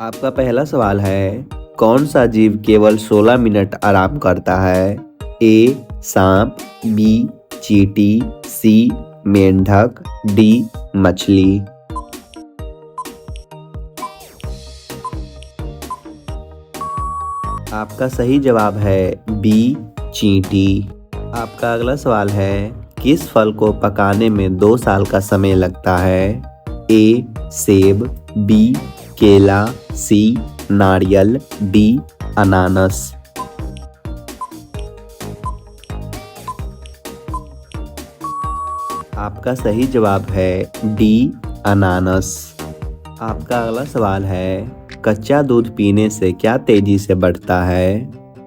आपका पहला सवाल है, कौन सा जीव केवल 16 मिनट आराम करता है? ए. सांप, बी. चींटी, सी. मेंढक, डी. मछली। आपका सही जवाब है बी. चींटी। आपका अगला सवाल है, किस फल को पकाने में 2 साल का समय लगता है? ए. सेब, बी. केला, सी. नारियल, डी. अनानास। आपका सही जवाब है डी. अनानास। आपका अगला सवाल है, कच्चा दूध पीने से क्या तेजी से बढ़ता है?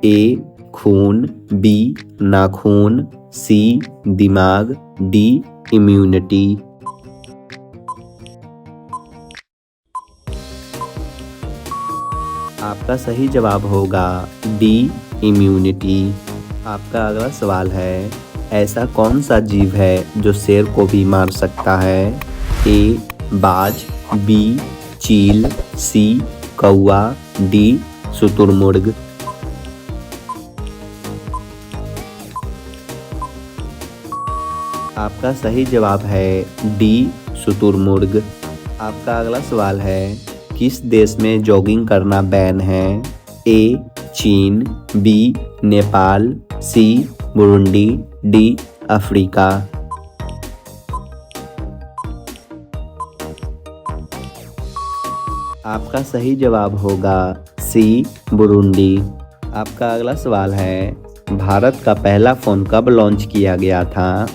ए. खून, बी. नाखून, सी. दिमाग, डी. इम्यूनिटी। आपका सही जवाब होगा डी. इम्यूनिटी। आपका अगला सवाल है, ऐसा कौन सा जीव है जो शेर को भी मार सकता है? ए. बाज, बी. चील, सी. कौआ, डी. शुतुरमुर्ग। आपका सही जवाब है डी. शुतुरमुर्ग। आपका अगला सवाल है, किस देश में जॉगिंग करना बैन है? ए. चीन, B. Nepal, C. Burundi, D. Africa. आपका सही जवाब होगा सी. बुरुंडी। आपका अगला सवाल है, भारत का पहला फ़ोन कब लॉन्च किया गया था?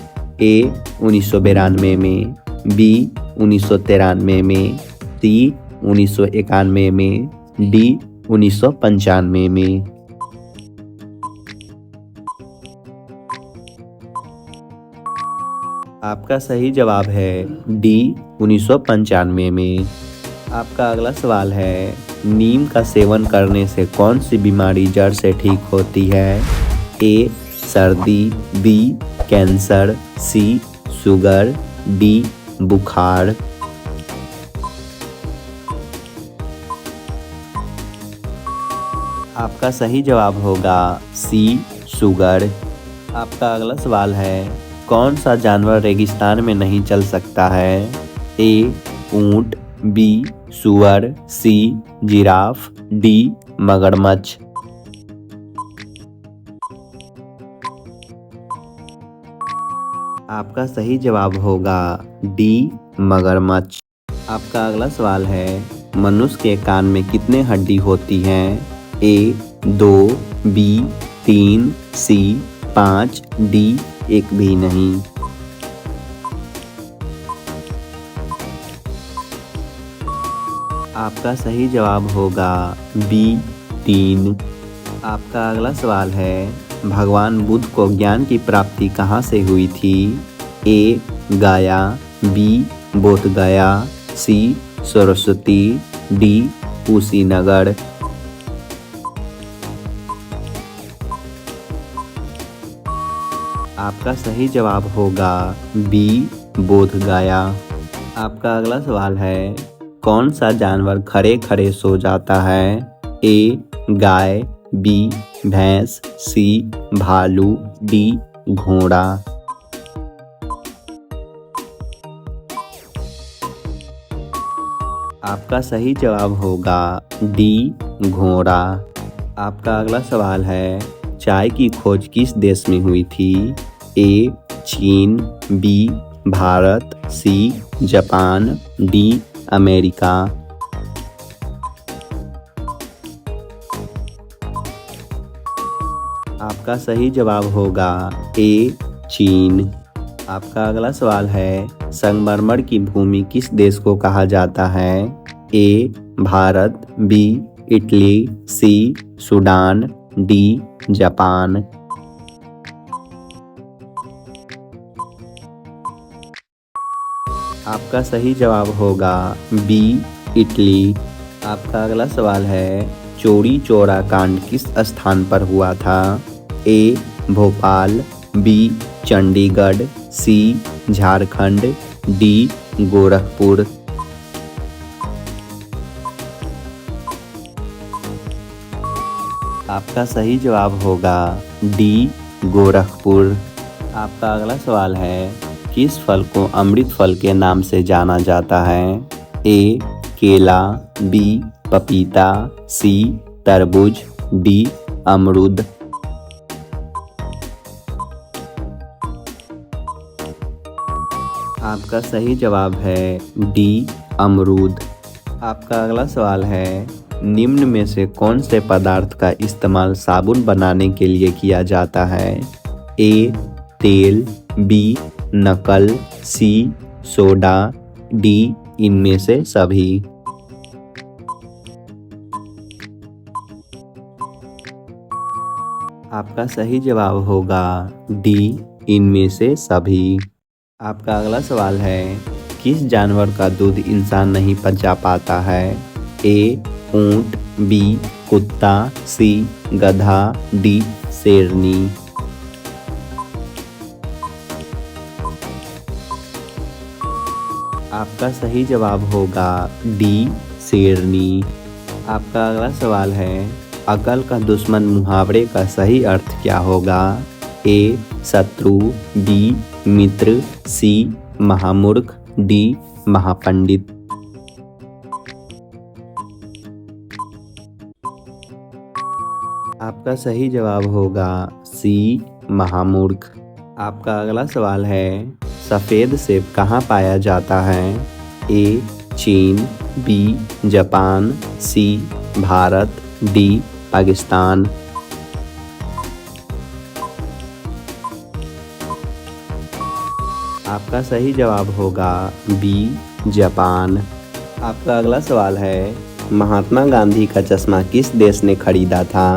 ए. 1992 में, बी. 1993 में, सी. 1991 में, डी. 1995 में। आपका सही जवाब है डी. 1995 में। आपका अगला सवाल है, नीम का सेवन करने से कौन सी बीमारी जड़ से ठीक होती है? ए. सर्दी, B. Cancer, C. Sugar, D. बुखार। आपका सही जवाब होगा सी. शुगर। आपका अगला सवाल है, कौन सा जानवर रेगिस्तान में नहीं चल सकता है? ए. ऊंट, बी. सूअर, सी. Giraffe, D. मगरमच्छ। आपका सही जवाब होगा डी. मगरमच्छ। आपका अगला सवाल है, मनुष्य के कान में कितने हड्डी होती हैं? ए. 2, बी. 3, सी. 5, डी. एक भी नहीं। आपका सही जवाब होगा बी. 3। आपका अगला सवाल है, भगवान बुद्ध को ज्ञान की प्राप्ति कहाँ से हुई थी? ए. गया, बी. बोधगया, सी. सरस्वती, डी. कुशीनगर। आपका सही जवाब होगा बी. बोधगया। आपका अगला सवाल है, कौन सा जानवर खड़े खड़े सो जाता है? ए. गाय, बी. भैंस, सी. भालू, डी. घोड़ा। आपका सही जवाब होगा डी. घोड़ा। आपका अगला सवाल है, चाय की खोज किस देश में हुई थी? ए. चीन, B. Bharat, C. Japan, D. America. आपका सही जवाब होगा ए. चीन। आपका अगला सवाल है, संगमरमर की भूमि किस देश को कहा जाता है? A. Bharat, B. Italy, C. Sudan, D. Japan. आपका सही जवाब होगा बी. इटली। आपका अगला सवाल है, चौरी चौरा कांड किस स्थान पर हुआ था? ए. भोपाल, बी. चंडीगढ़, सी. झारखंड, डी. गोरखपुर। आपका सही जवाब होगा डी गोरखपुर। आपका अगला सवाल है, किस फल को अमृत फल के नाम से जाना जाता है? ए केला, बी पपीता, सी तरबूज, डी अमरूद। आपका सही जवाब है डी अमरूद। आपका अगला सवाल है, निम्न में से कौन से पदार्थ का इस्तेमाल साबुन बनाने के लिए किया जाता है? ए तेल, बी नकल, सी सोडा, डी इनमें से सभी। आपका सही जवाब होगा डी इनमें से सभी। आपका अगला सवाल है, किस जानवर का दूध इंसान नहीं पचा पाता है? ए ऊंट, बी कुत्ता, सी गधा, डी शेरनी। आपका सही जवाब होगा डी शेरनी। आपका अगला सवाल है, अकल का दुश्मन मुहावरे का सही अर्थ क्या होगा? ए शत्रु, बी मित्र, सी महामूर्ख, डी महापंडित। आपका सही जवाब होगा सी महामूर्ख। आपका अगला सवाल है, सफेद सेब कहाँ पाया जाता है? ए चीन, बी जापान, सी भारत, डी पाकिस्तान। आपका सही जवाब होगा बी जापान। आपका अगला सवाल है, महात्मा गांधी का चश्मा किस देश ने खरीदा था?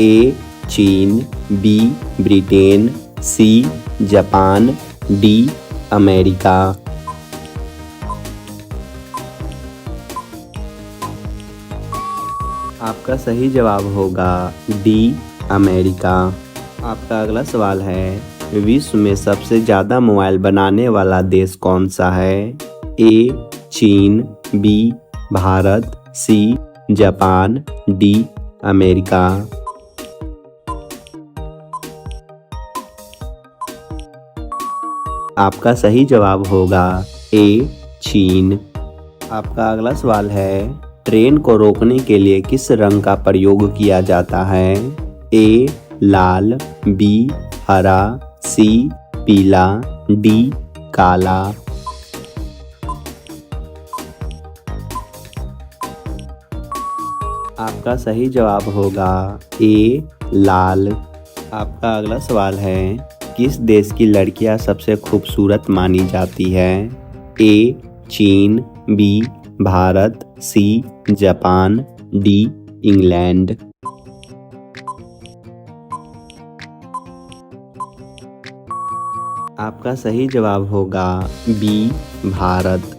ए चीन, B Britain, C Japan, D America. आपका सही जवाब होगा डी अमेरिका। आपका अगला सवाल है, विश्व में सबसे ज़्यादा मोबाइल बनाने वाला देश कौन सा है? ए चीन, B Bharat, C Japan, D America. आपका सही जवाब होगा ए चीन। आपका अगला सवाल है, ट्रेन को रोकने के लिए किस रंग का प्रयोग किया जाता है? ए लाल, बी हरा, सी पीला, डी काला। आपका सही जवाब होगा ए लाल। आपका अगला सवाल है, किस देश की लड़कियां सबसे खूबसूरत मानी जाती है? ए चीन, B Bharat, C Japan, D England. आपका सही जवाब होगा बी भारत।